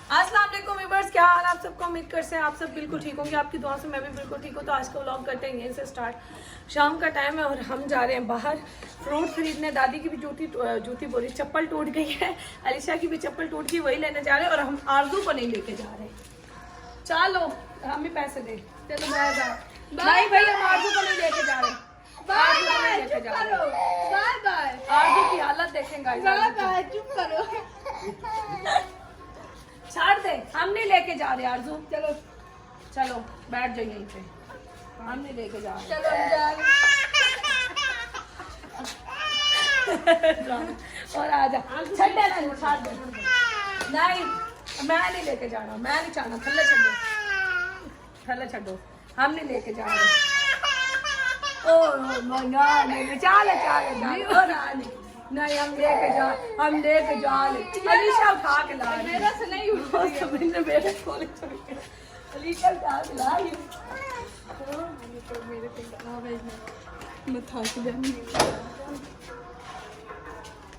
अस्सलाम वालेकुम व्यूअर्स, क्या हाल आप सबको। उम्मीद करते हैं आप सब बिल्कुल ठीक होंगे। आपकी दुआ से मैं भी बिल्कुल ठीक हूँ। तो आज का व्लॉग करते हैं यहीं से स्टार्ट। शाम का टाइम है और हम जा रहे हैं बाहर फ्रूट खरीदने। दादी की भी जूती बोली चप्पल टूट गई है, अलीशा की भी चप्पल टूट गई, वही लेने जा रहे हैं। और हम आरजू को नहीं लेके जा रहे। चलो हम भी पैसे दे, चलो नहीं भाई, हम आरजू को नहीं लेके जा रहे। आरजू की हालत देखेंगे। चुप करो। छोड़ दे, हम नहीं लेके जा रहे आरजू। चलो चलो बैठ जाओ यहीं पे, हम नहीं लेके जा रहे। चलो और आजा छड्डे ना, छोड़ दे। नहीं मैं नहीं लेके जा रहा, मैं नहीं चाहना। थल्ले छड्डो, थल्ले छड्डो, हम नहीं लेके जा रहे। ओ नहीं चाल नहीं, हम लेके जा रहे। अलीशा उठा के ला रही। मेरा से नहीं उठी है। मेरे खोले अलीशा उठा के ला रही। मेरे मैं थक गई।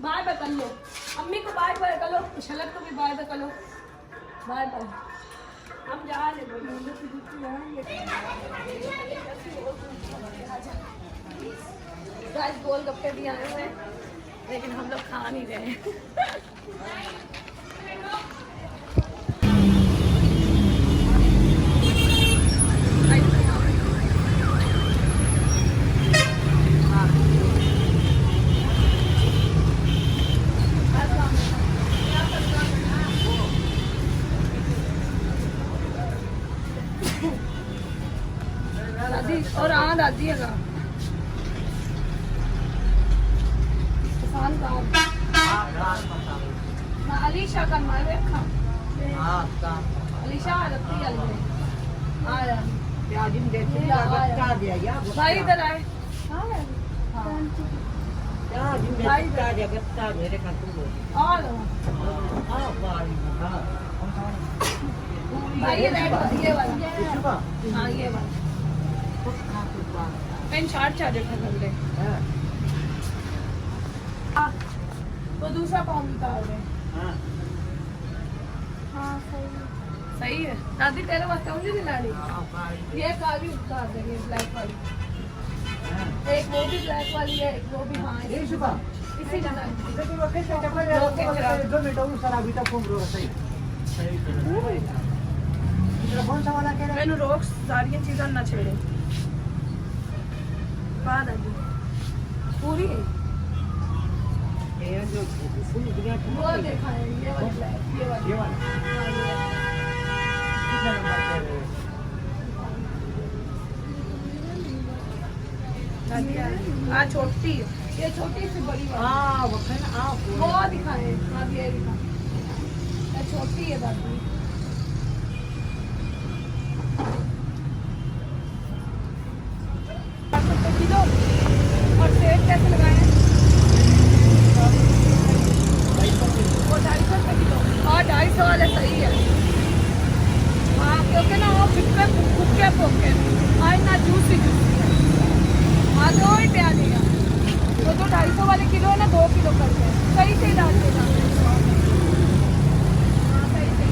बाय बाय कर लो, अम्मी को बाय बाय कर लो, शलक को भी बाय बाय कर लो। बाय बाय, हम जा रहे। गोलगप्पे भी आए हुए हैं लेकिन हम लोग खा नहीं रहे। दादी और हाँ दादी है अलीशा का मारे खा अलीशा रखती है आया भाई इधर आए। भाई ये रेड ये वाला, हाँ ये वाला पेन शॉर्ट चार्जर था लग रहे। तो दूसरा पाउंड निकाल रहे। हाँ सही है दादी, तेरे वास्ते मुझे नहीं लानी। ये काली उतार देंगे, ब्लैक वाली। एक वो भी ब्लैक वाली है, एक वो भी। हाँ इसी मैंने रोक सारी चीज़ें ना छेड़े। बाद दादी पूरी वो देखा है, ये वाला हाँ छोटी, ये छोटी से बड़ी वो दिखाए। हाँ ये दिखा, ये छोटी है दादी। किलो और सेब कैसे लगाए हैं? वो 250 रुपये किलो। हाँ 250 वाले सही है। हाँ क्योंकि ना वो फुक्के फुक्के आज ना जूसी है। हाँ तो ही प्याज देगा वो तो 250 वाले किलो है ना, 2 किलो करके सही से डाल देगा। हाँ सही से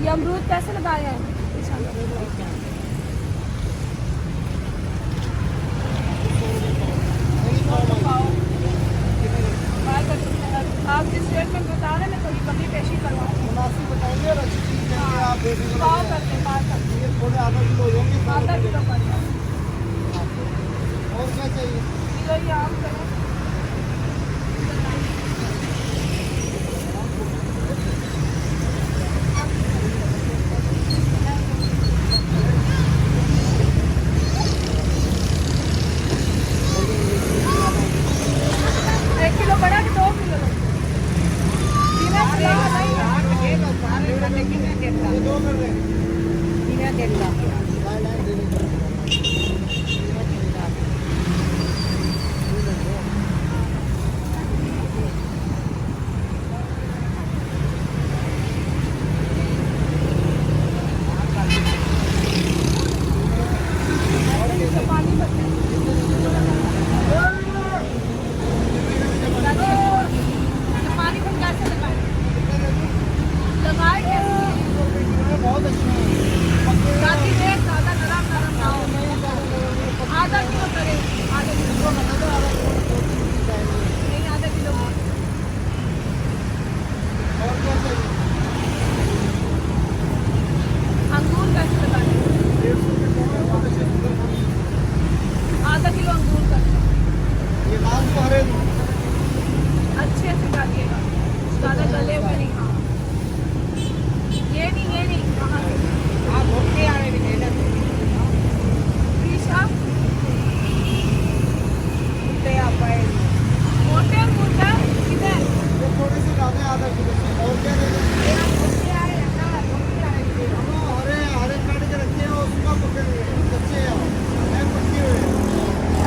अमरूद कैसे लगाए हैं?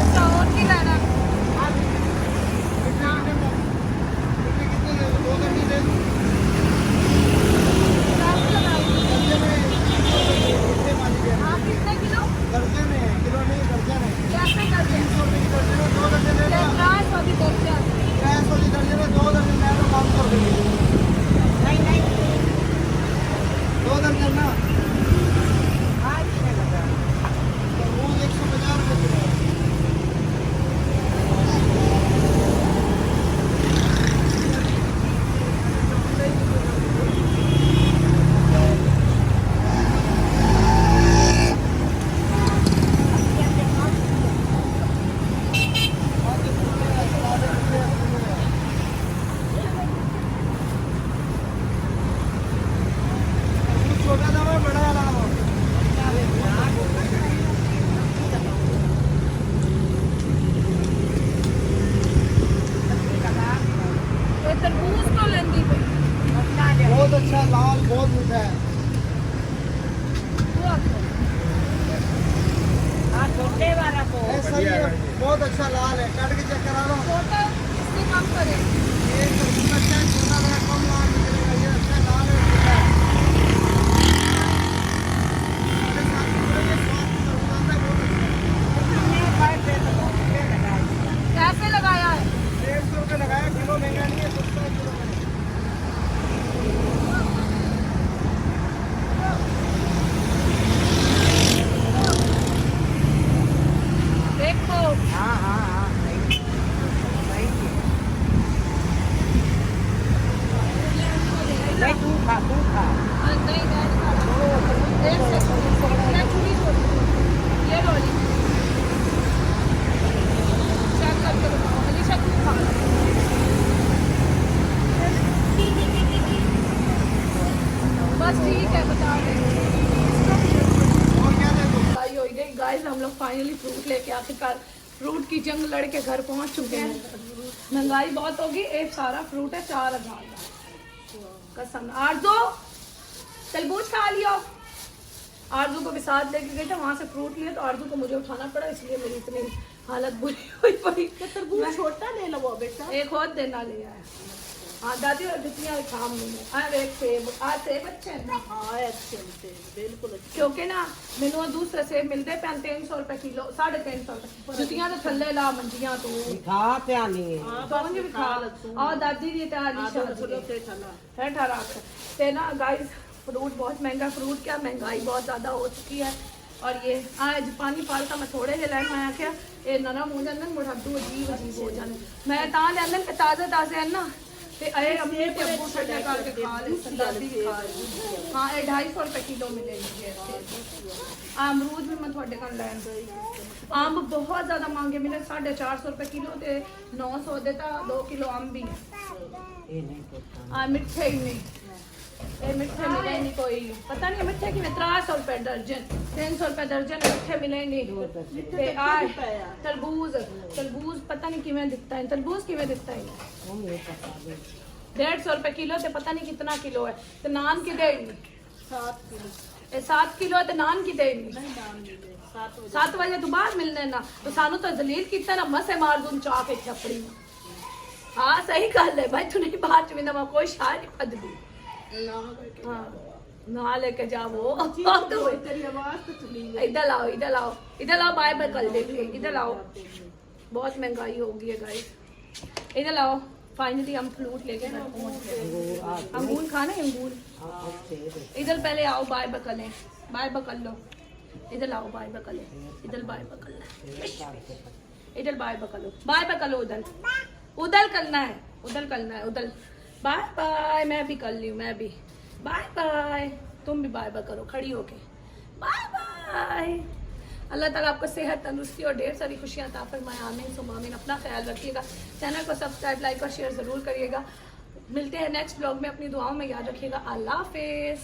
अच्छा और की लेना हाँ कितने किलो कैसे करते हैं 300 की दर्जन दो दर्जन ना तरबूज 150 रुपये किलो छोटा दावा बड़ा वाला ये तरबूज तो लेंदी भाई बहुत अच्छा लाल बहुत मीठा है छोटे वाला को ऐसा ही है बहुत अच्छा लाल है काट के चेक करा लो छोटा इससे कम करे ये तरबूज अच्छा है छोटा वाला कम लाल निकलेगा ये अच्छा लाल है मीठा है साढ़े 7 किलो के स्वाद की तरबूज आता है बहुत अच्छा कैसे लगाया है 150 रुपये लगाया किलो महंगा नहीं है सस्ता है किलो में देखो हाँ हाँ हाँ नहीं तू खा नहीं एक सेकंड छुरी छोड़ी ये रोली चेक करके बताओ अलीशा तू खा बस ठीक है बता दे और क्या दे दो भाई हो गई गाइस हम लोग फाइनली फ्रूट लेके आखिरकार फ्रूट की जंग लड़ के घर पहुंच चुके हैं महंगाई बहुत होगी एक सारा फ्रूट है 4000 का कसम आरजू तरबूज खा लियो आरजू को भी साथ लेके गए थे वहां से फ्रूट लिए तो आरजू को मुझे उठाना पड़ा इसलिए मेरी इतनी हालत बुरी हुई पड़ी तरबूज छोटा ले लो बेटा एक और देना ले आया हाँ दादी और जितनी काम नहीं है अरे एक सेब आज सेब अच्छे हैं ना हाँ अच्छे होते हैं बिल्कुल अच्छे क्योंकि ना मैनू दूसरे सेब मिलते पे 300 रुपए किलो 350 रुपए जुतियां तो थल्ले ला मंजियां तू खा प्यानी तो भी खा और दादी दी ताली है ठहरा ते ना गाइस फ्रूट बहुत महंगा फ्रूट क्या महंगाई बहुत ज्यादा हो चुकी है और ये आज पानी पालता मैं थोड़े जे लैन मैं आख्या ये नरम हो जाते मुढ़ाडू अजीब अजीब हो जाते मैं लेंदे कि ताजे ताजे है ना ते अरे अम्मी ते अब्बू ठंडे करके खा ले दादी भी खा ले हाँ ये 250 रुपए किलो मिलेंगे अमरूद भी मैं थोड़े घर लैन गई अंब बहुत ज्यादा महंगे मिले 450 रुपए किलो ते 900 देता 2 किलो अंब भी मिठे ही नहीं ये मिठे मिले नहीं कोई पता नहीं मिठे की 300 रुपए दर्जन 300 रुपए दर्जन मिठे मिले नहीं ते आज तरबूज पता नहीं किवें दिखता है तरबूज किवें दिखता है 150 रुपए किलो ते पता नहीं कितना किलो है ते नान की दे 7 किलो ते नान की दे 7 बजे तो बाद मिलने ना तो सानू तो जलील कितना ना मसे मार दूं चाह के छपड़ी हाँ सही गल है भाई तू नहीं बाहर च मैं कोई शाह नहीं फददी हाँ ना लेके जाओ तेरी आवाज तो चली इधर लाओ बाय बाय कर देंगे इधर लाओ बहुत महंगाई हो गई है गाइस इधर लाओ फाइनली हम फ्रूट लेके घर पहुंच गए अंगूर खाना है अंगूर इधर पहले आओ बाय बकले बाय बकल लो इधर लाओ बाय बकले इधर बाय बकल इधर बाय बकलो बाय बकलो उधर करना है उधर बाय बाय मैं भी कर ली हूँ मैं भी बाय बाय तुम भी बाय बाय करो खड़ी होके बाय बाय अल्लाह ताला आपको सेहत तंदुरुस्ती और ढेर सारी खुशियाँ अता फरमाए आमीन सुम्मा आमीन अपना ख्याल रखिएगा चैनल को सब्सक्राइब लाइक और शेयर ज़रूर करिएगा मिलते हैं नेक्स्ट ब्लॉग में अपनी दुआओं में याद रखिएगा अल्लाह हाफिज़।